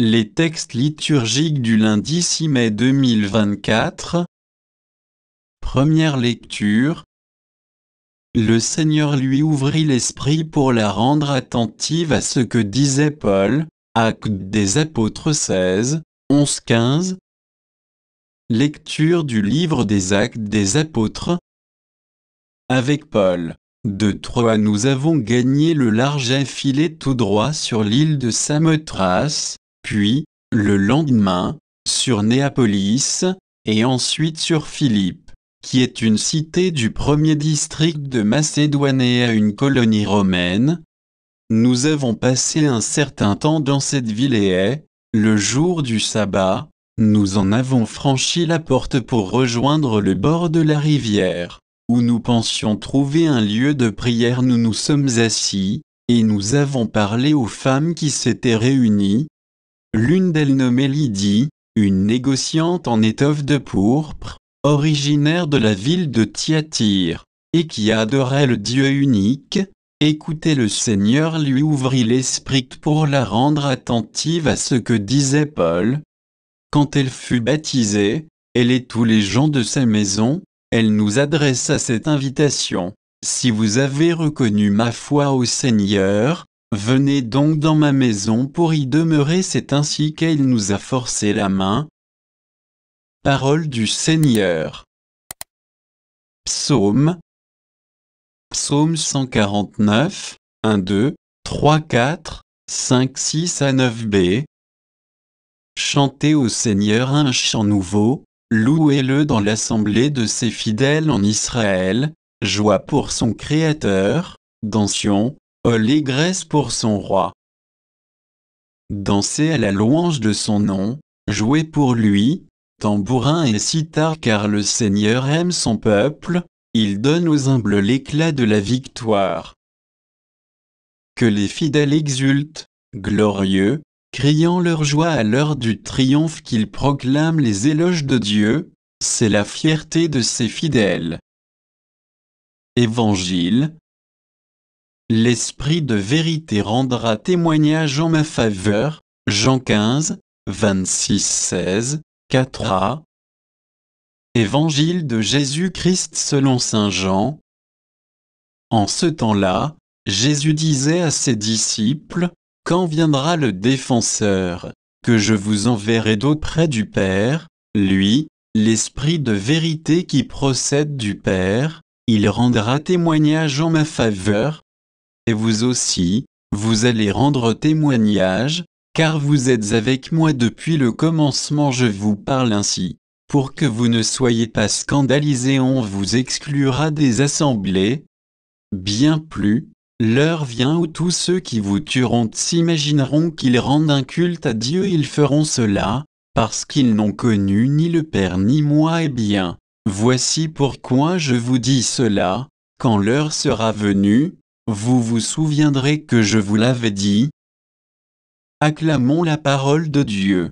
Les textes liturgiques du lundi 6 mai 2024. Première lecture. Le Seigneur lui ouvrit l'esprit pour la rendre attentive à ce que disait Paul. Actes des Apôtres 16, 11-15. Lecture du livre des Actes des Apôtres. Avec Paul, de Troie nous avons gagné le large et filé tout droit sur l'île de Samothrace, puis, le lendemain, sur Néapolis, et ensuite sur Philippe, qui est une cité du premier district de Macédoine et une colonie romaine. Nous avons passé un certain temps dans cette ville et, le jour du sabbat, nous en avons franchi la porte pour rejoindre le bord de la rivière, où nous pensions trouver un lieu de prière. Nous nous sommes assis, et nous avons parlé aux femmes qui s'étaient réunies. L'une d'elles nommée Lydie, une négociante en étoffe de pourpre, originaire de la ville de Thyatire, et qui adorait le Dieu unique, écoutait le Seigneur lui ouvrit l'esprit pour la rendre attentive à ce que disait Paul. Quand elle fut baptisée, elle et tous les gens de sa maison, elle nous adressa cette invitation. Si vous avez reconnu ma foi au Seigneur, venez donc dans ma maison pour y demeurer. C'est ainsi qu'elle nous a forcé la main. Parole du Seigneur. Psaume. Psaume 149, 1, 2, 3, 4, 5, 6 à 9b. Chantez au Seigneur un chant nouveau, louez-le dans l'assemblée de ses fidèles en Israël, joie pour son Créateur, dans Sion, allégresse pour son roi. Dansez à la louange de son nom, jouez pour lui, tambourin et cithare, car le Seigneur aime son peuple, il donne aux humbles l'éclat de la victoire. Que les fidèles exultent, glorieux, criant leur joie à l'heure du triomphe, qu'ils proclament les éloges de Dieu, c'est la fierté de ses fidèles. Évangile. L'Esprit de vérité rendra témoignage en ma faveur. Jean 15, 26-16, 4a. Évangile de Jésus-Christ selon saint Jean. En ce temps-là, Jésus disait à ses disciples, « Quand viendra le défenseur, que je vous enverrai d'auprès du Père, lui, l'Esprit de vérité qui procède du Père, il rendra témoignage en ma faveur. Et vous aussi, vous allez rendre témoignage, car vous êtes avec moi depuis le commencement. Je vous parle ainsi, pour que vous ne soyez pas scandalisés. On vous exclura des assemblées. Bien plus, l'heure vient où tous ceux qui vous tueront s'imagineront qu'ils rendent un culte à Dieu. Ils feront cela, parce qu'ils n'ont connu ni le Père ni moi. Eh bien, voici pourquoi je vous dis cela, quand l'heure sera venue, vous vous souviendrez que je vous l'avais dit. Acclamons la parole de Dieu.